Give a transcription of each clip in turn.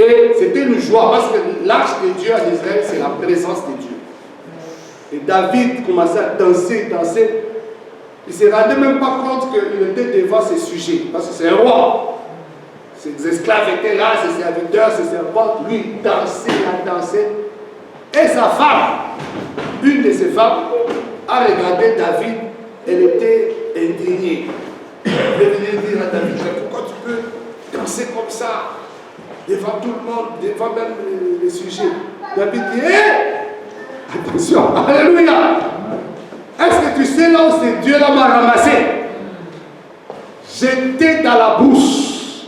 Et c'était une joie parce que l'arche de Dieu en Israël, c'est la présence de Dieu. Et David commençait à danser. Il ne se rendait même pas compte qu'il était devant ses sujets. Parce que c'est un roi. Ses esclaves étaient là, ses serviteurs, ses servantes. Lui, il dansait. Et sa femme, une de ses femmes, a regardé David. Elle était indignée. Elle venait dire à David, pourquoi tu peux danser comme ça devant tout le monde, devant même les sujets. David dit, attention, alléluia. Est-ce que tu sais là où ce Dieu-là m'a ramassé? J'étais dans la bouche,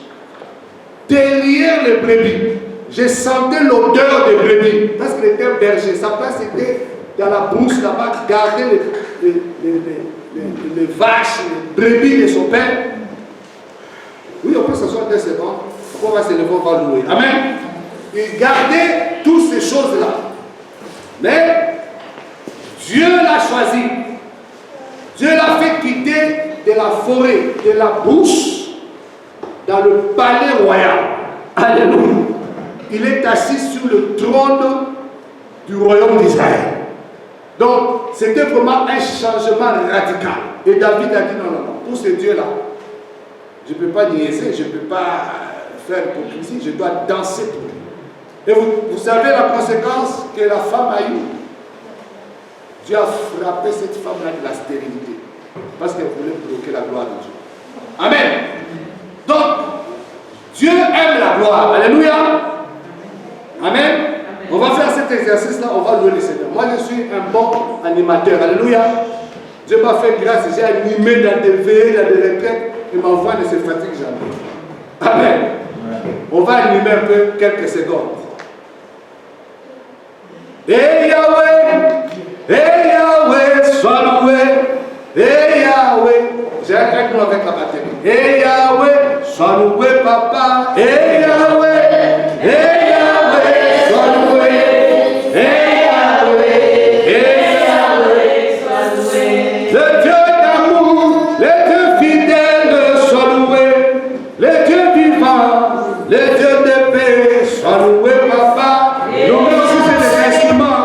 derrière les brebis. Je sentais l'odeur des brebis, parce qu'il était un berger. Sa place était dans la bouche, là-bas, garder les vaches, les brebis de son père. Oui, on peut s'asseoir 2 secondes. On va se lever, on va louer. Amen. Il gardait toutes ces choses-là. Mais Dieu l'a choisi. Dieu l'a fait quitter de la forêt, de la bouche, dans le palais royal. Alléluia. Il est assis sur le trône du royaume d'Israël. Donc, c'était vraiment un changement radical. Et David a dit non, pour ce Dieu-là, je ne peux pas niaiser, je ne peux pas faire hypocrisie, je dois danser pour lui. Et vous savez la conséquence que la femme a eue? Dieu a frappé cette femme-là de la stérilité. Parce qu'elle voulait bloquer la gloire de Dieu. Amen. Donc, Dieu aime la gloire. Alléluia. Amen. On va faire cet exercice-là, on va louer le Seigneur. Moi, je suis un bon animateur. Alléluia. Dieu m'a fait grâce. J'ai animé dans des veillées, dans des retraites. Et ma voix ne se fatigue jamais. Amen. On va animer un peu quelques secondes. Et Yahweh, sois loué. Et Yahweh, j'ai un crack avec la batterie. Et Yahweh, sois loué, papa. Et Yahweh, sois loué. Et Yahweh, sois loué. Le Dieu d'amour, le Dieu fidèle, sois loué. Le Dieu vivant, le Dieu de paix, sois loué, papa. Nous aussi, c'est des instruments.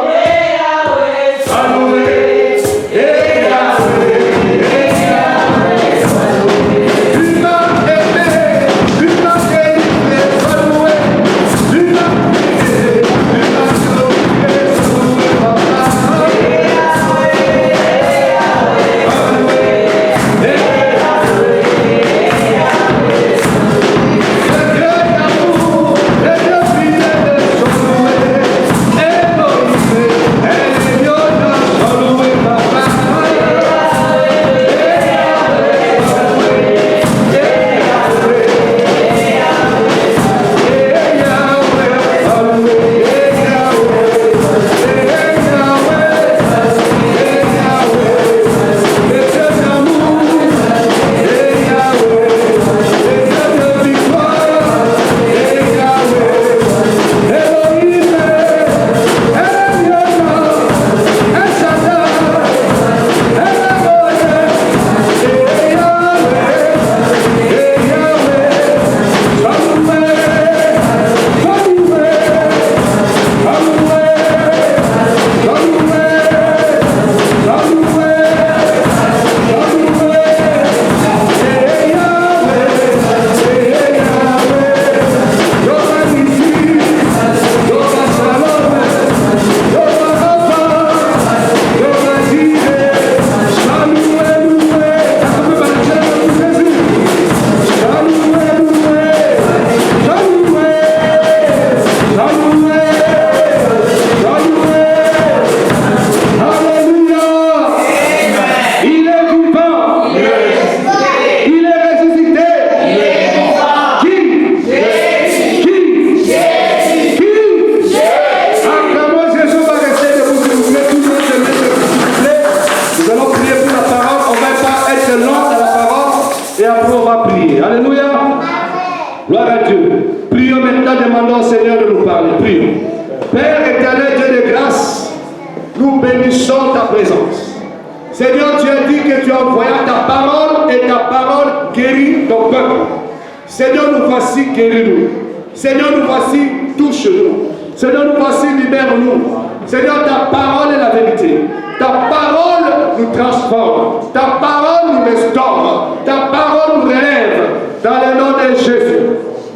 Seigneur, nous voici, guéris-nous. Seigneur, nous voici, touche-nous. Seigneur, nous voici, libère-nous. Seigneur, ta parole est la vérité. Ta parole nous transforme. Ta parole nous restaure. Ta parole nous relève. Dans le nom de Jésus.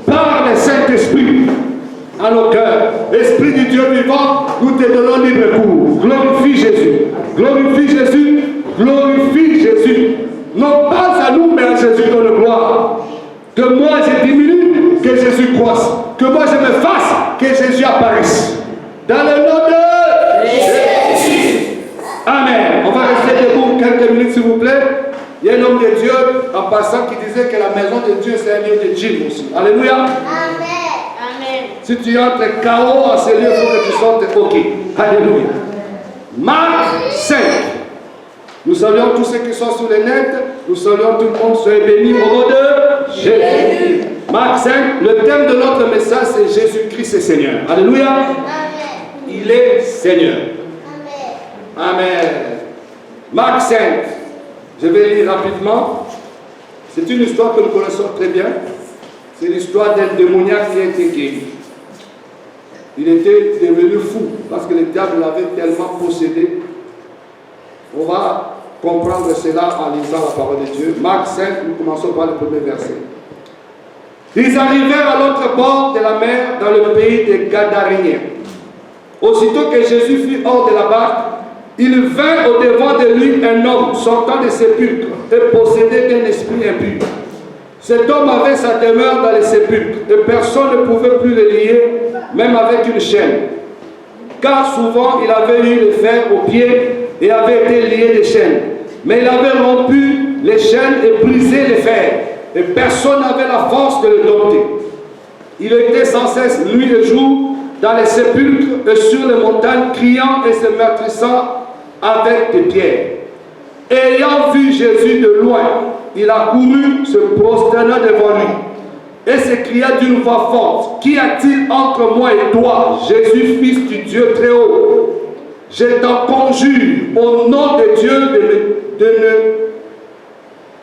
Par le Saint-Esprit à nos cœurs. Esprit du Dieu vivant, nous te donnons libre cours. Glorifie Jésus. Glorifie Jésus. Glorifie Jésus. Non pas à nous, mais à Jésus dans le gloire. Que moi je diminue, que Jésus croisse. Que moi je me fasse, que Jésus apparaisse. Dans le nom de Jésus. Amen. On va rester debout quelques minutes s'il vous plaît. Il y a un homme de Dieu en passant qui disait que la maison de Dieu c'est un lieu de djinn aussi. Alléluia. Amen. Si tu entres KO en ce lieu, il faut que tu sortes OK. Alléluia. Marc 5. Nous saluons tous ceux qui sont sur le net. Nous saluons tout le monde. Soyez bénis au nom de Jésus. Marc 5. Le thème de notre message c'est Jésus-Christ est Seigneur. Alléluia. Amen. Il est Seigneur. Amen. Marc 5. Je vais lire rapidement. C'est une histoire que nous connaissons très bien. C'est l'histoire d'un démoniaque qui a été guéri. Il était devenu fou parce que le diable l'avait tellement possédé. On va comprendre cela en lisant la parole de Dieu. Marc 5, nous commençons par le premier verset. Ils arrivèrent à l'autre bord de la mer dans le pays des Gadaréniens. Aussitôt que Jésus fut hors de la barque, il vint au-devant de lui un homme sortant des sépulcres et possédé d'un esprit impur. Cet homme avait sa demeure dans les sépulcres et personne ne pouvait plus le lier, même avec une chaîne. Car souvent il avait eu le fer aux pieds et avait été lié des chaînes. Mais il avait rompu les chaînes et brisé les fers, et personne n'avait la force de le dompter. Il était sans cesse nuit et jour dans les sépulcres et sur les montagnes, criant et se meurtrissant avec des pierres. Ayant vu Jésus de loin, il a couru, se prosterna devant lui, et s'écria d'une voix forte, « Qu'y a-t-il entre moi et toi, Jésus, Fils du Dieu très haut? Je t'en conjure, au nom de Dieu,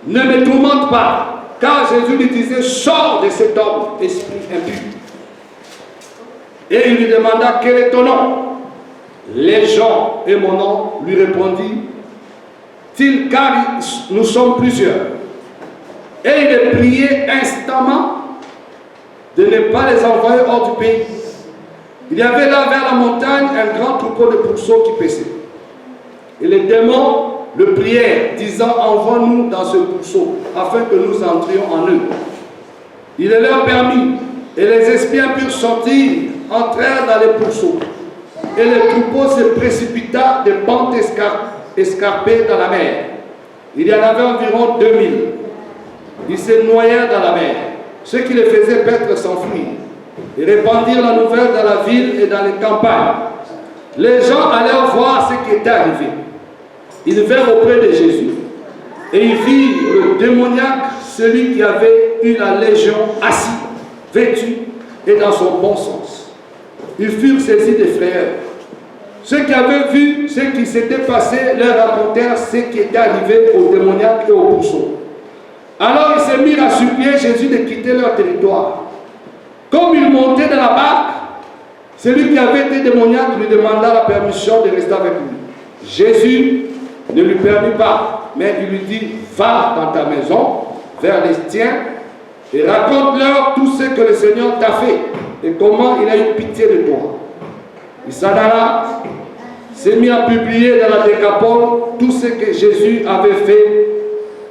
ne me tourmente pas. » Car Jésus lui disait, « Sors de cet homme, esprit impur. » Et il lui demanda, « Quel est ton nom? » Légion et mon nom, lui répondit-il, car nous sommes plusieurs. Et il est prié instamment de ne pas les envoyer hors du pays. Il y avait là vers la montagne un grand troupeau de pourceaux qui paissaient. Et les démons le prièrent, disant, envoie-nous dans ce pourceau, afin que nous entrions en eux. Il les leur permit, et les esprits impurs sortirent, entrèrent dans les pourceaux. Et le troupeau se précipita de pentes escarpées dans la mer. Il y en avait environ 2000. Ils se noyèrent dans la mer. Ceux qui les faisaient paître s'enfuirent et répandirent la nouvelle dans la ville et dans les campagnes. Les gens allèrent voir ce qui était arrivé. Ils vinrent auprès de Jésus et ils virent le démoniaque, celui qui avait eu la légion, assis, vêtu et dans son bon sens. Ils furent saisis de frayeur. Ceux qui avaient vu ce qui s'était passé leur racontèrent ce qui était arrivé au démoniaque et au pourceau. Alors ils se mirent à supplier Jésus de quitter leur territoire. Comme il montait dans la barque, celui qui avait été démoniaque lui demanda la permission de rester avec lui. Jésus ne lui permit pas, mais il lui dit, va dans ta maison, vers les tiens, et raconte-leur tout ce que le Seigneur t'a fait, et comment il a eu pitié de toi. Il s'en alla, s'est mis à publier dans la Décapole tout ce que Jésus avait fait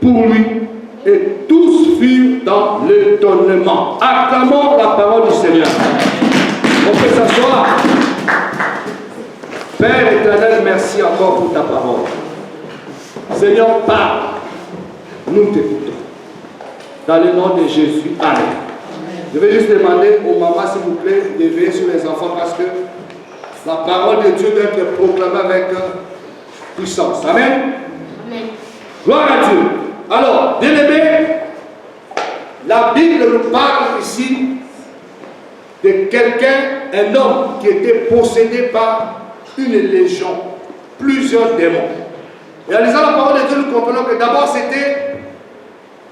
pour lui, et tous furent dans l'étonnement. Acclamons la parole du Seigneur. On peut s'asseoir. Père éternel, merci encore pour ta parole. Seigneur, parle. Nous t'écoutons. Dans le nom de Jésus. Amen. Je vais juste demander aux mamans, s'il vous plaît, de veiller sur les enfants parce que la parole de Dieu doit être proclamée avec puissance. Amen. Amen. Gloire à Dieu. Alors, bien-aimés, la Bible nous parle ici de quelqu'un, un homme qui était possédé par une légion, plusieurs démons. Et en lisant la parole de Dieu, nous comprenons que d'abord c'était,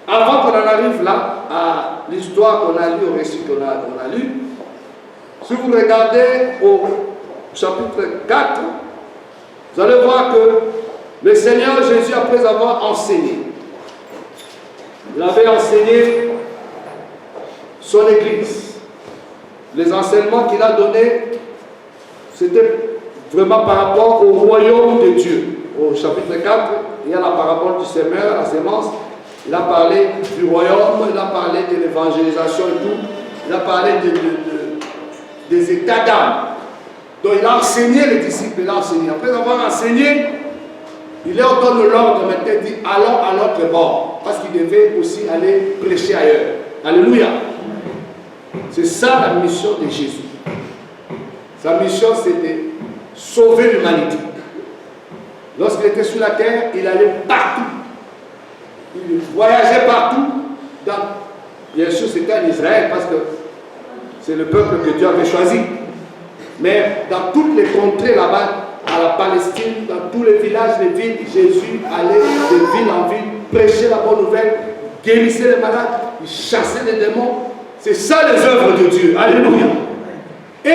avant qu'on en arrive là, à l'histoire qu'on a lue, au récit qu'on a lu, si vous regardez au chapitre 4, vous allez voir que le Seigneur Jésus, après avoir enseigné, il avait enseigné son Église. Les enseignements qu'il a donnés, c'était vraiment par rapport au royaume de Dieu. Au chapitre 4, il y a la parabole du semeur, la sémence. Il a parlé du royaume, il a parlé de l'évangélisation et tout. Il a parlé des états d'âme. Donc il a enseigné les disciples, il a enseigné. Après avoir enseigné, il leur donne l'ordre maintenant, il dit allons à l'autre bord. Parce qu'il devait aussi aller prêcher ailleurs. Alléluia. C'est ça la mission de Jésus. Sa mission, c'est de sauver l'humanité. Lorsqu'il était sur la terre, il allait partout. Il voyageait partout. Bien sûr, c'était en Israël parce que c'est le peuple que Dieu avait choisi. Mais dans toutes les contrées là-bas, à la Palestine, dans tous les villages, les villes, Jésus allait de ville en ville, prêcher la bonne nouvelle, guérissait les malades, il chassait les démons. C'est ça les œuvres de Dieu. Alléluia. Et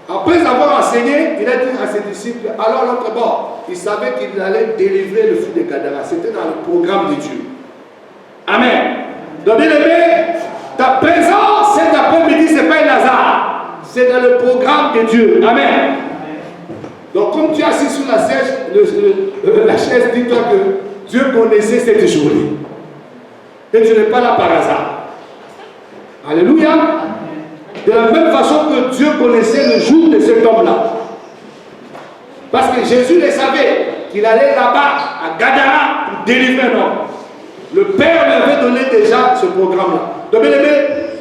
après avoir enseigné, il a dit à ses disciples, allons à l'autre bord. Il savait qu'il allait délivrer le fils de Gadara. C'était dans le programme de Dieu. Amen. Donc, bien aimé, ta présence cet après-midi, ce n'est pas un hasard. C'est dans le programme de Dieu. Amen. Donc, comme tu es assis sur la chaise, dis-toi que Dieu connaissait cette journée. Et tu n'es pas là par hasard. Alléluia. De la même façon que Dieu connaissait le jour de cet homme-là. Parce que Jésus le savait qu'il allait là-bas, à Gadara, pour délivrer un homme. Le Père lui avait donné déjà ce programme-là. Donc, bien aimé,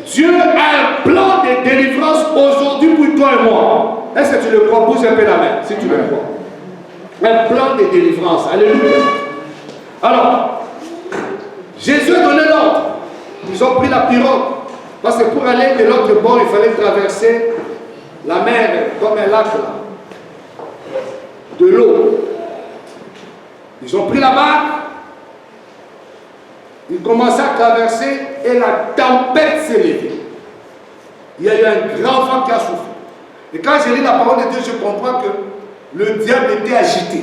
Dieu a un plan de délivrance aujourd'hui pour toi et moi. Est-ce que tu le crois? Pousse un peu la main, si tu le crois. Un plan de délivrance. Alléluia. Alors, Jésus a donné l'ordre. Ils ont pris la pirogue. Parce que pour aller de l'autre bord, il fallait traverser la mer comme un lac là. De l'eau. Ils ont pris la barque. Ils commençaient à traverser et la tempête s'est levée. Il y a eu un grand vent qui a soufflé. Et quand j'ai lu la parole de Dieu, je comprends que le diable était agité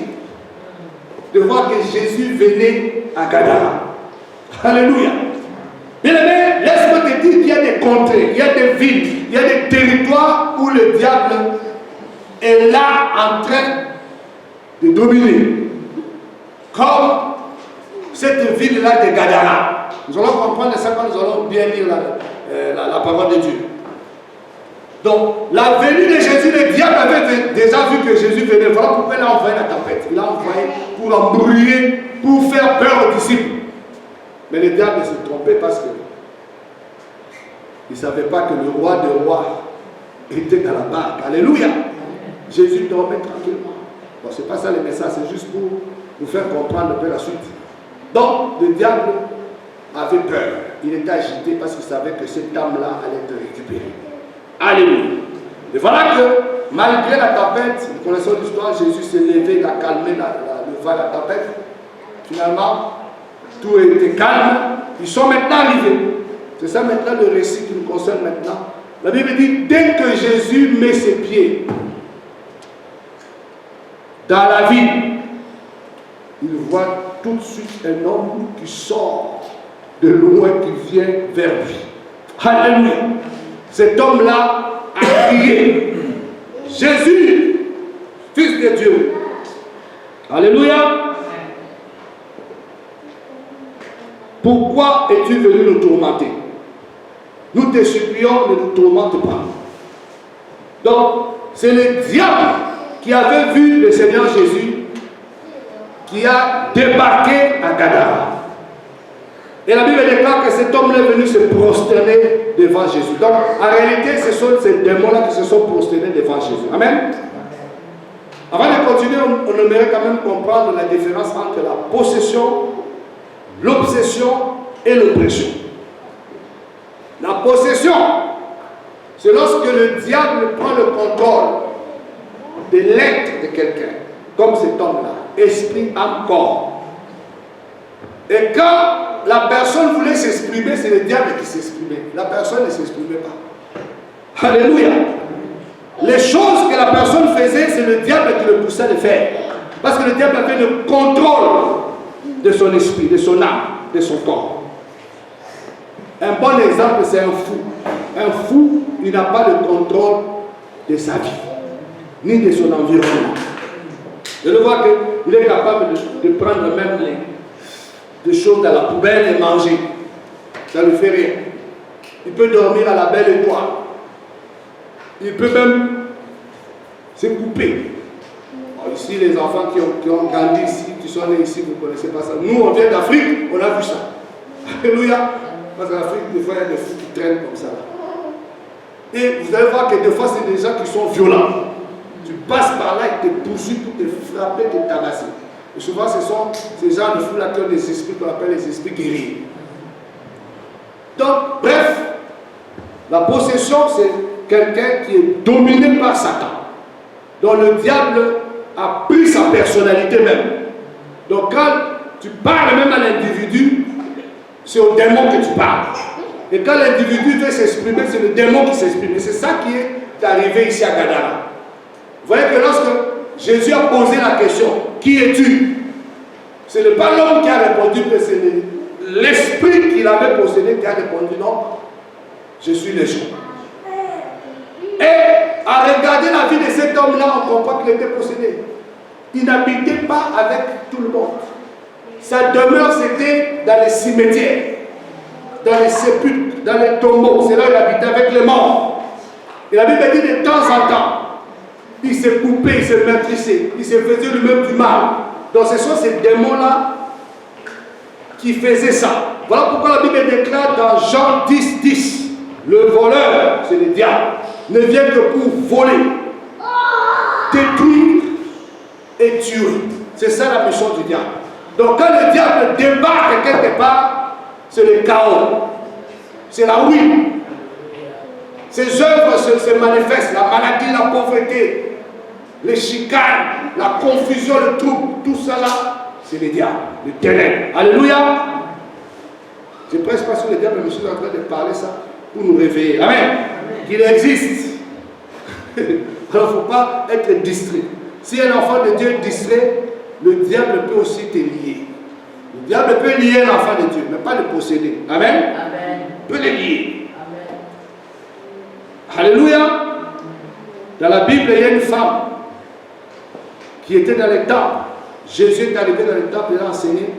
de voir que Jésus venait à Gadara. Alléluia. Bien aimé, laisse-moi te dire qu'il y a des contrées, il y a des villes, il y a des territoires où le diable est là en train de dominer. Comme cette ville-là de Gadara. Nous allons comprendre ça quand nous allons bien lire la parole de Dieu. Donc, la venue de Jésus, le diable avait déjà vu que Jésus venait. Voilà pourquoi il a envoyé la tempête. Il a envoyé pour embrouiller, pour faire peur aux disciples. Mais le diable s'est trompé parce que il ne savait pas que le roi des rois était dans la barque. Alléluia. Jésus dormait tranquillement. Bon, ce n'est pas ça le message, c'est juste pour nous faire comprendre un peu la suite. Donc, le diable avait peur. Il était agité parce qu'il savait que cette âme-là allait être récupérée. Alléluia. Et voilà que, malgré la tempête, nous connaissons l'histoire, Jésus s'est levé, il a calmé le vent, la tempête. Finalement, tout était calme. Ils sont maintenant arrivés. C'est ça maintenant le récit qui nous concerne maintenant. La Bible dit, dès que Jésus met ses pieds dans la ville, il voit tout de suite un homme qui sort de loin, qui vient vers lui. Alléluia. Cet homme-là a crié, Jésus, Fils de Dieu. Alléluia. Pourquoi es-tu venu nous tourmenter? Nous te supplions, ne nous tourmente pas. Donc, c'est le diable qui avait vu le Seigneur Jésus qui a débarqué à Gadara. Et la Bible déclare que cet homme est venu se prosterner devant Jésus. Donc, en réalité, ce sont ces démons-là qui se sont prosternés devant Jésus. Amen. Avant de continuer, on aimerait quand même comprendre la différence entre la possession, l'obsession et l'oppression. La possession, c'est lorsque le diable prend le contrôle de l'être de quelqu'un, comme cet homme-là, esprit, âme, corps. Et quand la personne voulait s'exprimer, c'est le diable qui s'exprimait. La personne ne s'exprimait pas. Alléluia. Les choses que la personne faisait, c'est le diable qui le poussait à les faire. Parce que le diable avait le contrôle de son esprit, de son âme, de son corps. Un bon exemple, c'est un fou. Un fou, il n'a pas le contrôle de sa vie, ni de son environnement. Je le vois qu'il est capable de prendre même des choses dans la poubelle et manger. Ça ne lui fait rien. Il peut dormir à la belle étoile. Il peut même se couper. Alors ici, les enfants qui ont grandi ici, qui sont nés ici, vous ne connaissez pas ça. Nous, on vient d'Afrique, on a vu ça. Alléluia. Parce qu'en Afrique, des fois, il y a des fous qui traînent comme ça. Et vous allez voir que des fois, c'est des gens qui sont violents. Tu passes par là, ils te poursuivent pour te frapper, te tabasser. Et souvent, ce sont ces gens de fous-là qui ont des esprits qu'on appelle les esprits guerriers. Donc, bref, la possession, c'est quelqu'un qui est dominé par Satan, dont le diable a pris sa personnalité même. Donc, quand tu parles même à l'individu, c'est au démon que tu parles. Et quand l'individu veut s'exprimer, c'est le démon qui s'exprime. Et c'est ça qui est arrivé ici à Gadara. Vous voyez que lorsque Jésus a posé la question, qui es-tu? Ce n'est pas l'homme qui a répondu, mais c'est l'esprit qu'il avait possédé qui a répondu, non, je suis le Légion. Et à regarder la vie de cet homme-là, on comprend qu'il était possédé. Il n'habitait pas avec tout le monde. Sa demeure, c'était dans les cimetières, dans les sépulcres, dans les tombeaux. C'est là où il habitait avec les morts. Et la Bible dit de temps en temps, il se coupait, il se maîtrisait, il se faisait lui-même du mal. Donc ce sont ces démons-là qui faisaient ça. Voilà pourquoi la Bible déclare dans Jean 10, 10, le voleur, c'est le diable, ne vient que pour voler, détruire et tuer. C'est ça la mission du diable. Donc quand le diable débarque quelque part, c'est le chaos, c'est la ruine. Ses œuvres se manifestent, la maladie, la pauvreté, les chicanes, la confusion, le trouble, tout ça là, c'est le diable, le ténèbres. Alléluia. Je presse pas sur le diable, mais je suis en train de parler ça pour nous réveiller. Amen. Qu'il existe. Alors il ne faut pas être distrait. Si un enfant de Dieu est distrait, le diable peut aussi te lier. Le diable peut lier l'enfant de Dieu, mais pas le posséder. Amen. Amen. Il peut le lier. Amen. Alléluia. Dans la Bible, il y a une femme qui était dans les temples. Jésus est arrivé dans les temples et l'a enseigné.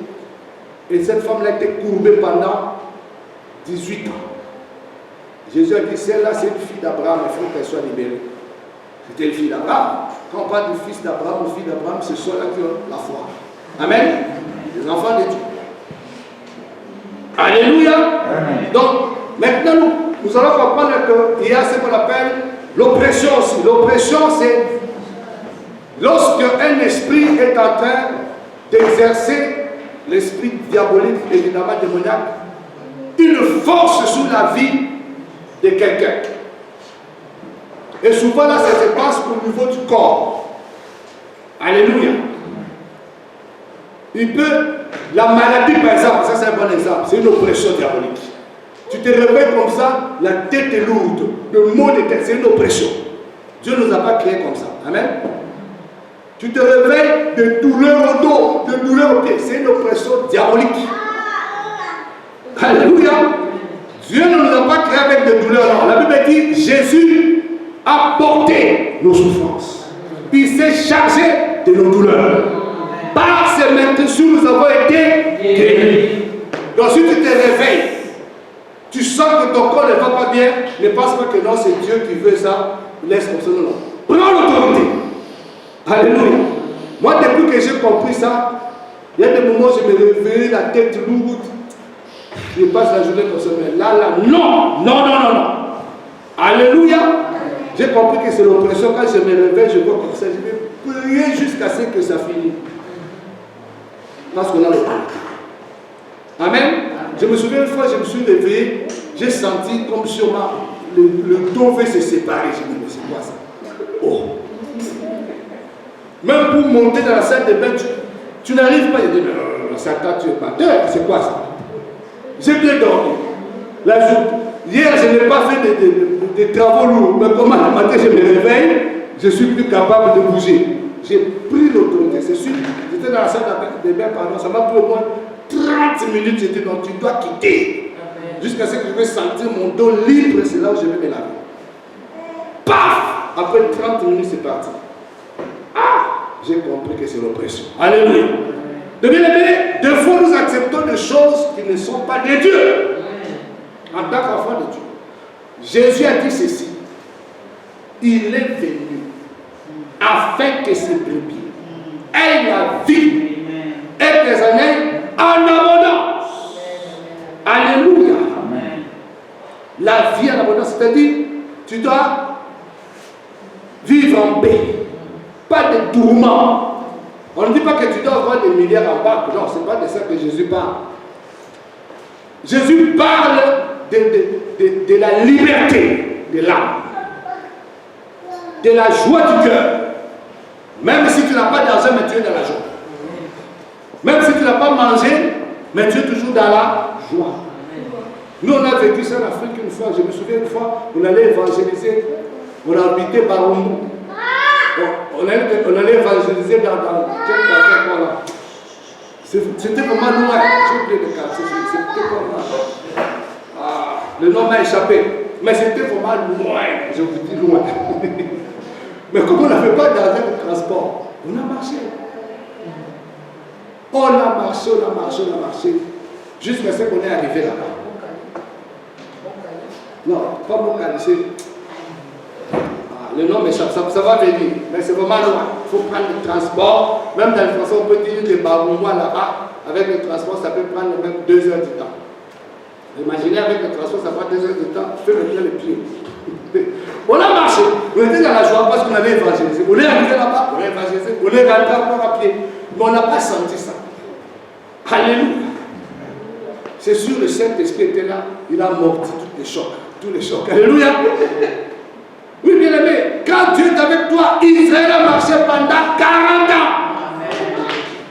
Et cette femme-là a été courbée pendant 18 ans. Jésus a dit, celle-là, c'est une fille d'Abraham, il faut qu'elle soit libérée. C'était une fille d'Abraham. Quand on parle du fils d'Abraham ou fille d'Abraham, ce sont là qui ont la foi. Amen. Les enfants de Dieu. Alléluia. Amen. Donc, maintenant, nous allons comprendre qu'il y a ce qu'on appelle l'oppression aussi. L'oppression, c'est lorsque un esprit est en train d'exercer, l'esprit diabolique, évidemment démoniaque, une force sur la vie de quelqu'un. Et souvent là, ça se passe au niveau du corps. Alléluia. Il peut, la maladie par exemple, ça c'est un bon exemple, c'est une oppression diabolique. Tu te réveilles comme ça, la tête est lourde, le mot de tête, c'est une oppression. Dieu ne nous a pas créés comme ça. Amen. Tu te réveilles de douleur au dos, de douleur au pied, c'est une oppression diabolique. Alléluia. Dieu ne nous a pas créés avec des douleurs. Non. La Bible dit, Jésus a porté nos souffrances. Il s'est chargé de nos douleurs. Par ses maîtresses, nous avons été guéris. Donc si tu te réveilles, tu sens que ton corps ne va pas bien, ne pense pas que non, c'est Dieu qui veut ça, laisse comme ça, non. Prends l'autorité. Alléluia. Moi, depuis que j'ai compris ça, il y a des moments où je me réveille, la tête lourde, je passe la journée comme ça, mais là, non, non, non, non, non. Alléluia. J'ai compris que c'est l'oppression. Quand je me réveille, je vois comme ça, je vais prier jusqu'à ce que ça finisse. Parce qu'on a l'autorité. Amen. Je me souviens une fois, je me suis réveillé, j'ai senti comme sur le dos veut se séparer. Je me dis, mais c'est quoi ça? Oh. Même pour monter dans la salle de bain, tu n'arrives pas. Je dis, mais Satan, tu es batteur, c'est quoi ça? J'ai bien dormi. Hier, je n'ai pas fait des travaux lourds. Mais comment le matin je me réveille, je suis plus capable de bouger. J'ai pris l'autorité. C'est sûr, j'étais dans la salle des bains, pardon, ça m'a pris au moins 30 minutes. J'ai dit non, tu dois quitter. Jusqu'à ce que je vais sentir mon dos libre, c'est là où je vais me laver. Paf! Après 30 minutes, c'est parti. Ah! J'ai compris que c'est l'oppression. Alléluia. De bien aimé, des fois nous acceptons des choses qui ne sont pas de Dieu. En tant qu'enfant de Dieu. Jésus a dit ceci. Il est venu afin que ses brebis aient la vie et des années en abondance. Alléluia. Amen. La vie en abondance, c'est-à-dire, tu dois vivre en paix, pas de tourments. On ne dit pas que tu dois avoir des milliards en banque. Non, ce n'est pas de ça que Jésus parle. Jésus parle de la liberté de l'âme, de la joie du cœur. Même si tu n'as pas d'argent, mais tu es dans la joie. Même si tu n'as pas mangé, mais tu es toujours dans la joie. Nous, on a vécu ça en Afrique une fois. Je me souviens une fois, on allait évangéliser. On a habité Barumbu. On allait évangéliser dans quel quartier quoi là. C'était vraiment loin. J'ai oublié le quartier. C'était comme là. Le nom m'a échappé. Mais c'était vraiment loin. Je vous dis loin. Mais comme on n'avait pas d'argent de transport, on a marché. On a marché. Jusqu'à ce qu'on est arrivé là-bas. Non, pas mon lycée. Le nom m'échappe, ça va venir. Mais c'est vraiment loin. Il faut prendre le transport. Même dans le transport, on peut dire que Barumbois là-bas, avec le transport, ça peut prendre même 2 heures du temps. Imaginez avec le transport, ça prend 2 heures de temps. Fais le pied. On a marché. On était dans la joie parce qu'on avait évangélisé. On est arrivé là-bas, on a évangélisé. On est rentré encore à pied. Mais on n'a pas senti ça. Alléluia. C'est sûr, le Saint-Esprit était là. Il a morti tous les chocs. Tous les chocs. Alléluia. Oui, bien aimé. Quand Dieu est avec toi, Israël a marché pendant 40 ans.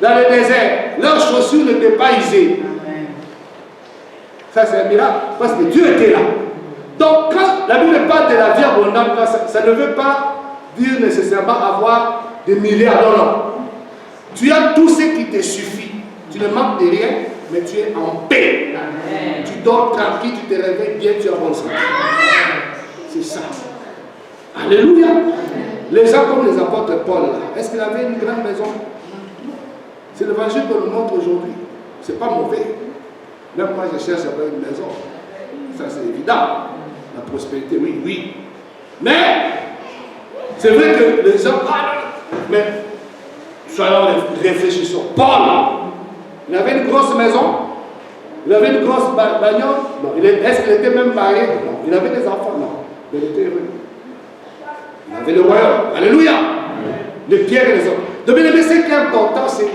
Dans le désert. Leurs chaussures n'étaient pas usées. Ça, c'est un miracle. Parce que Dieu était là. Donc, quand la Bible parle de la vie abondante, ça ne veut pas dire nécessairement avoir des milliards. Non, non. Tu as tout ce qui te suffit. Tu ne manques de rien, mais tu es en paix. Amen. Tu dors tranquille, tu te réveilles bien, tu as bon sang. C'est ça. Alléluia. Amen. Les gens comme les apôtres Paul, est-ce qu'il avait une grande maison? C'est l'évangile qu'on nous montre aujourd'hui. C'est pas mauvais. Même moi, je cherche à avoir une maison. Ça, c'est évident. La prospérité, oui, oui. Mais, c'est vrai que les gens parlent. Mais, soyons réfléchissons. Paul, il avait une grosse maison. Il avait une grosse bagnole. Non. Est-ce qu'il était même marié? Non. Il avait des enfants? Non. Il était heureux. Il avait le royaume. Alléluia. Les pierres et les hommes. Donc, bien aimé, ce qui est important, c'est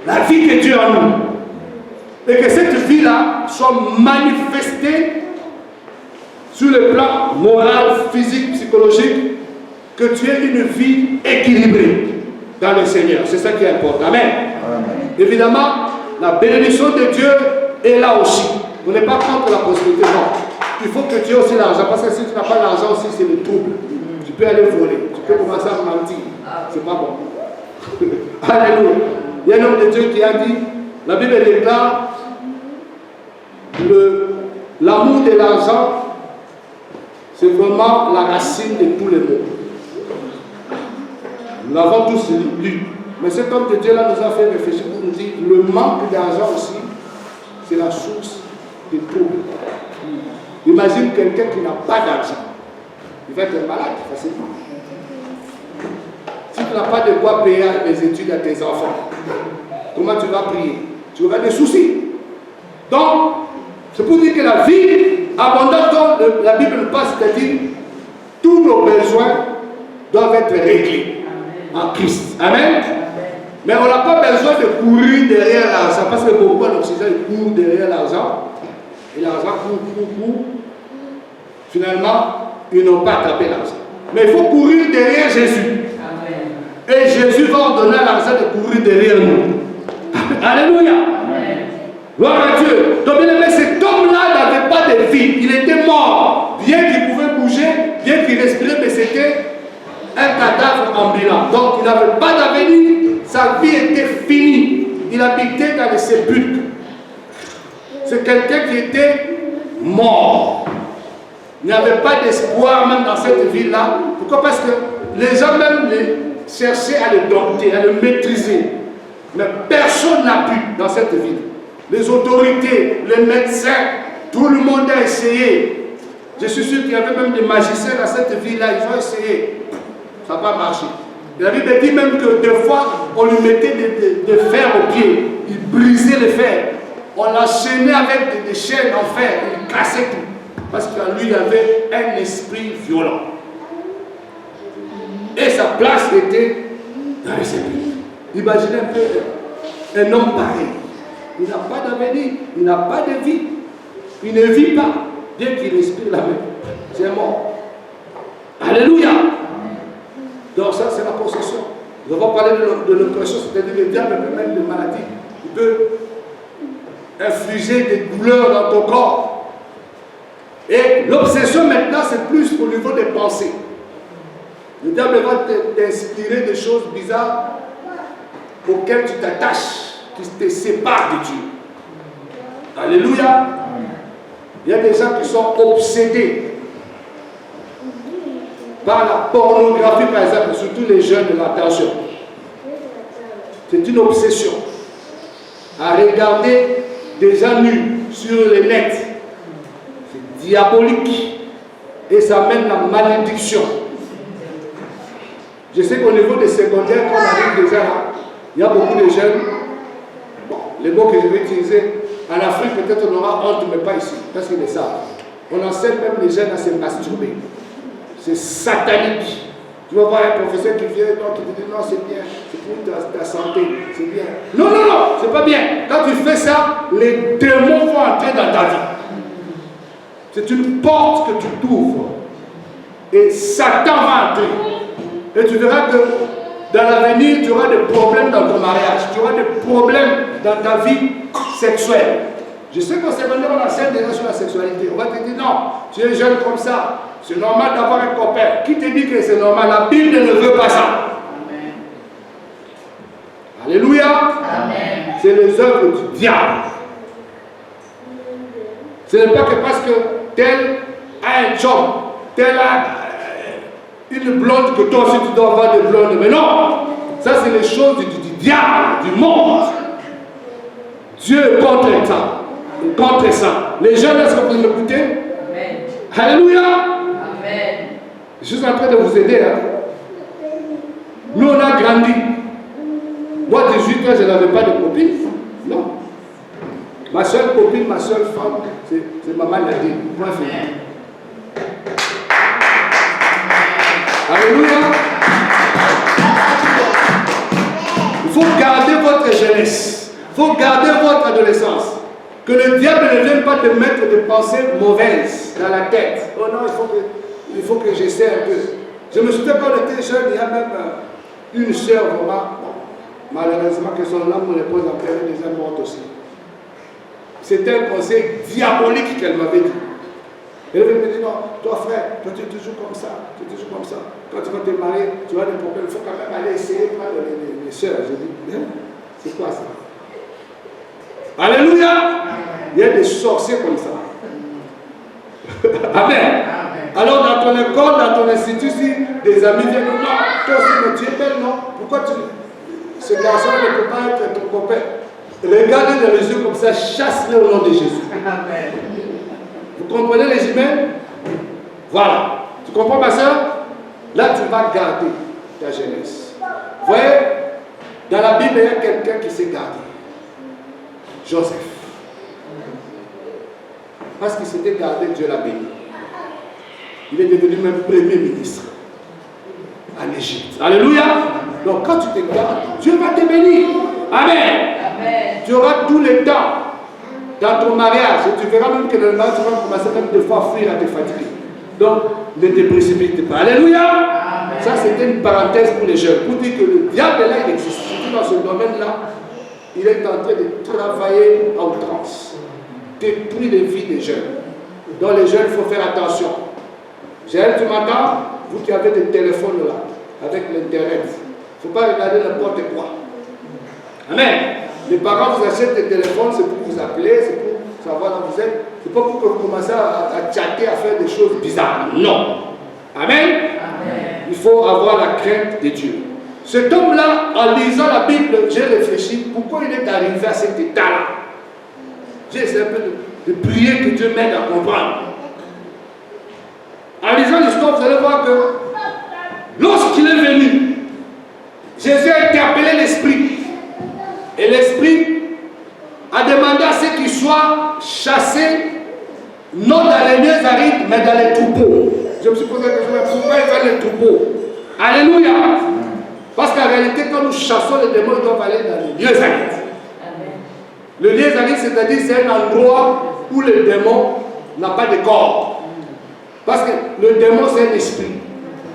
la vie que Dieu a en nous. Et que cette vie-là soit manifestée sur le plan moral, physique, psychologique, que tu aies une vie équilibrée dans le Seigneur. C'est ça qui est important. Amen. Amen. Évidemment, la bénédiction de Dieu est là aussi. On n'est pas contre la prospérité, non. Il faut que tu aies aussi l'argent, parce que si tu n'as pas l'argent aussi, c'est le trouble. Tu peux aller voler, tu peux commencer à mentir. C'est pas bon. Alléluia. Il y a un homme de Dieu qui a dit, la Bible déclare, l'amour de l'argent, c'est vraiment la racine de tous les maux. Nous l'avons tous lu. Mais cet homme de Dieu-là nous a fait réfléchir pour nous dire le manque d'argent aussi, c'est la source des troubles. Imagine quelqu'un qui n'a pas d'argent. Il va être malade facilement. Si tu n'as pas de quoi payer les études à tes enfants, comment tu vas prier? Tu auras des soucis. Donc, c'est pour dire que la vie abondante dont la Bible nous parle, c'est-à-dire tous nos besoins doivent être réglés en Christ. Amen. Mais on n'a pas besoin de courir derrière l'argent, parce que beaucoup en Occident courent derrière l'argent, et l'argent court. Finalement, ils n'ont pas attrapé l'argent. Mais il faut courir derrière Jésus. Amen. Et Jésus va ordonner à l'argent de courir derrière nous. Alléluia. Amen. Gloire à Dieu. Donc, bien aimé, cet homme-là n'avait pas de vie. Il était mort. Bien qu'il pouvait était un cadavre ambulant. Donc il n'avait pas d'avenir, sa vie était finie. Il habitait dans les sépulcres. C'est quelqu'un qui était mort. Il n'y avait pas d'espoir même dans cette ville-là. Pourquoi? Parce que les gens même cherchaient à le dompter, à le maîtriser. Mais personne n'a pu dans cette ville. Les autorités, les médecins, tout le monde a essayé. Je suis sûr qu'il y avait même des magiciens dans cette ville-là, ils ont essayé. Ça n'a pas marché. La Bible dit même que des fois, on lui mettait des fers aux pieds. Il brisait les fers. On l'enchaînait avec des chaînes en fer. Il cassait tout. Parce qu'en lui, il avait un esprit violent. Et sa place était dans les sépulcres. Imaginez un peu un homme pareil. Il n'a pas d'avenir, il n'a pas de vie. Il ne vit pas. Dès qu'il respire la main, c'est mort. Alléluia. Donc ça, c'est la possession. Nous avons parlé de l'oppression, c'est-à-dire le diable peut mettre des maladies. Il peut infliger des douleurs dans ton corps. Et l'obsession maintenant, c'est plus au niveau des pensées. Le diable va t'inspirer des choses bizarres auxquelles tu t'attaches, qui te séparent de Dieu. Alléluia. Il y a des gens qui sont obsédés par la pornographie, par exemple, surtout les jeunes de l'attention. C'est une obsession à regarder des gens nus sur les nets. C'est diabolique et ça mène la malédiction. Je sais qu'au niveau des secondaires, quand on arrive déjà là, il y a beaucoup de jeunes. Bon, les mots que je vais utiliser, en Afrique peut-être on aura honte, mais pas ici, parce qu'ils le savent. On enseigne même les jeunes à se masturber. C'est satanique. Tu vas voir un professeur qui vient, donc qui te dit non, c'est bien, c'est pour ta santé, c'est bien. Non, non, non, c'est pas bien. Quand tu fais ça, les démons vont entrer dans ta vie. C'est une porte que tu t'ouvres. Et Satan va entrer. Et tu verras que dans l'avenir, tu auras des problèmes dans ton mariage, tu auras des problèmes dans ta vie sexuelle. Je sais qu'au secondaire, on enseigne déjà sur la sexualité. On va te dire non, tu es jeune comme ça. C'est normal d'avoir un copain. Qui te dit que c'est normal? La Bible ne veut pas ça. Amen. Alléluia. Amen. C'est les œuvres du diable. Ce n'est pas que parce que tel a un job, tel a une blonde que toi aussi tu dois avoir des blondes. Mais non, ça c'est les choses du diable, du monde. Dieu est contre ça. Contre ça. Les jeunes, est-ce que vous m'écoutez? Amen. Alléluia. Amen. Je suis en train de vous aider. Hein? Nous, on a grandi. Moi, 18 ans, je n'avais pas de copine. Non. Ma seule copine, ma seule femme, c'est maman Nadine. Point final. Alléluia. Il faut garder votre jeunesse. Il faut garder votre adolescence. Que le diable ne vienne pas te mettre des pensées mauvaises dans la tête. Oh non, il faut que j'essaie un peu. Je me souviens quand on était jeune, il y a même une sœur vraiment, malheureusement que son âme, mon épouse a perdu des âmes mortes aussi. C'était un conseil diabolique qu'elle m'avait dit. Elle me dit non, toi frère, toi tu es toujours comme ça, tu es toujours comme ça. Quand tu vas te marier, tu as des problèmes, il faut quand même aller essayer de prendre les sœurs. Je dis, c'est quoi ça? Alléluia. Il y a des sorciers comme ça. Amen. Alors dans ton école, dans ton institut, si des amis viennent, non, toi aussi, mais tu es belle, non? Pourquoi ce garçon ne peut pas être ton copain? Regardez dans les yeux comme ça, chasse-les au nom de Jésus. Amen. Vous comprenez les humains? Voilà. Tu comprends ma soeur? Là, tu vas garder ta jeunesse. Vous voyez, dans la Bible, il y a quelqu'un qui s'est gardé. Joseph. Parce qu'il s'était gardé, Dieu l'a béni. Il est devenu même premier ministre en Égypte. Alléluia. Donc quand tu te gardes, Dieu va te bénir. Amen. Amen. Tu auras tout le temps dans ton mariage. Et tu verras même que dans le mariage, tu vas commencer même des fois à fuir, à te fatiguer. Donc ne te précipite pas. Alléluia. Amen. Ça c'était une parenthèse pour les jeunes. Pour dire que le diable là, il existe. Surtout dans ce domaine-là, il est en train de travailler à outrance. Détruire les vies des jeunes. Donc les jeunes, il faut faire attention. J'ai tu m'entends? vous qui avez des téléphones là, avec l'internet, il ne faut pas regarder n'importe quoi. Amen. Les parents vous achètent des téléphones, c'est pour vous appeler, c'est pour savoir là où vous êtes. C'est pas pour que vous commencez à chatter, à faire des choses bizarres. Non. Amen. Amen. Il faut avoir la crainte de Dieu. Cet homme-là, en lisant la Bible, j'ai réfléchi, pourquoi il est arrivé à cet état-là? J'ai essayé un peu de prier que Dieu m'aide à comprendre. En lisant l'histoire, vous allez voir que lorsqu'il est venu, Jésus a interpellé l'esprit. Et l'esprit a demandé à ce qu'il soit chassé, non dans les lieux arides, mais dans les troupeaux. Je me suis posé la question, pourquoi il fait les troupeaux? Alléluia! Parce qu'en réalité, quand nous chassons les démons, ils doivent aller dans les lieux arides. Le lieu aride, c'est-à-dire c'est un endroit où le démon n'a pas de corps. Parce que le démon, c'est un esprit.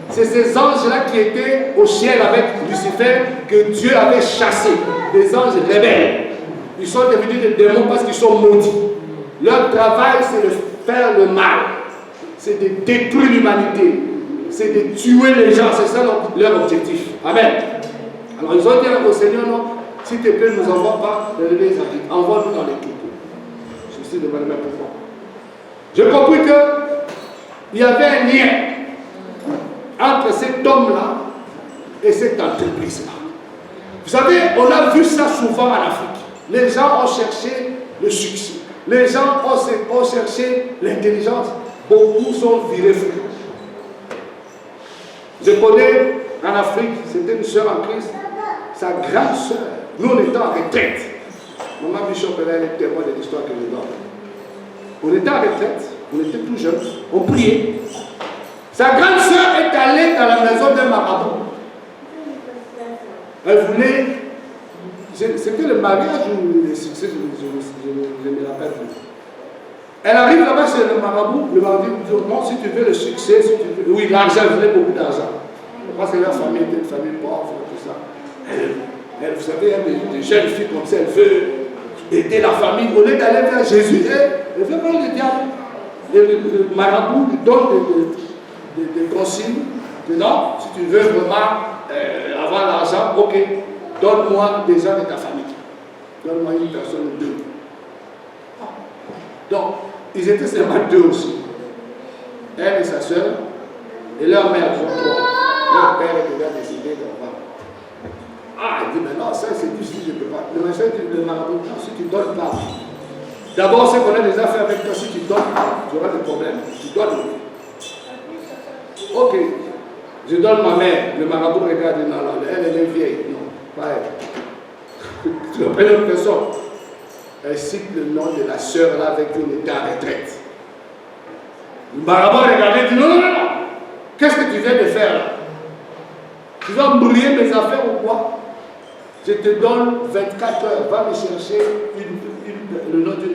C'est ces anges-là qui étaient au ciel avec Lucifer que Dieu avait chassés. Des anges rebelles. Ils sont devenus des démons parce qu'ils sont maudits. Leur travail, c'est de faire le mal. C'est de détruire l'humanité. C'est de tuer les gens. C'est ça leur objectif. Amen. Alors ils ont dit au Seigneur, non, s'il te plaît, ne nous envoie pas dans les lieux arides. Envoie-nous dans les troupeaux. Je suis devant le même pouvoir. J'ai compris qu'il y avait un lien entre cet homme-là et cette entreprise-là. Vous savez, on a vu ça souvent en Afrique. Les gens ont cherché le succès. Les gens ont cherché l'intelligence. Beaucoup sont virés fous. Je connais en Afrique, c'était une soeur en Christ, sa grande soeur. Nous, on était en retraite. Maman Bishop, elle est témoin de l'histoire que je donne. On était en retraite, on était tout jeunes, on priait. Sa grande soeur est allée dans la maison d'un marabout. Elle voulait. C'était le mariage ou le succès, je ne me rappelle plus. Elle arrive là-bas chez le marabout dit non, si tu veux le succès, si tu veux. Oui, l'argent, elle voulait beaucoup d'argent. Parce que la famille était une famille pauvre, tout ça. Elle, vous savez, des jeunes filles comme ça, elle veut aider la famille. Au lieu d'aller vers Jésus, elle veut voir le diable. Le marabout lui donne des consignes. Non, si tu veux vraiment avoir l'argent, ok, donne-moi des gens de ta famille. Donne-moi une personne ou deux. Donc, ils étaient seulement deux aussi. Elle et sa soeur, et leur mère, ils ont trois. Leur père est déjà décidé d'avoir. Ah, il dit, mais non, ça c'est difficile, je ne peux pas. Le machin, le marabout, si tu ne donnes pas. D'abord, c'est qu'on a des affaires avec toi, si tu donnes pas, tu auras des problèmes. Tu donnes. Ok, je donne ma mère. Le marabout regarde, non, non, elle est vieille. Non, pas elle. Tu appelles une personne. Elle cite le nom de la sœur là avec qui on était en retraite. Le marabout regardait et dit, non, non, non, non. Qu'est-ce que tu viens de faire là? Tu vas brûler mes affaires ou quoi? Je te donne 24 heures. Va me chercher le nom d'une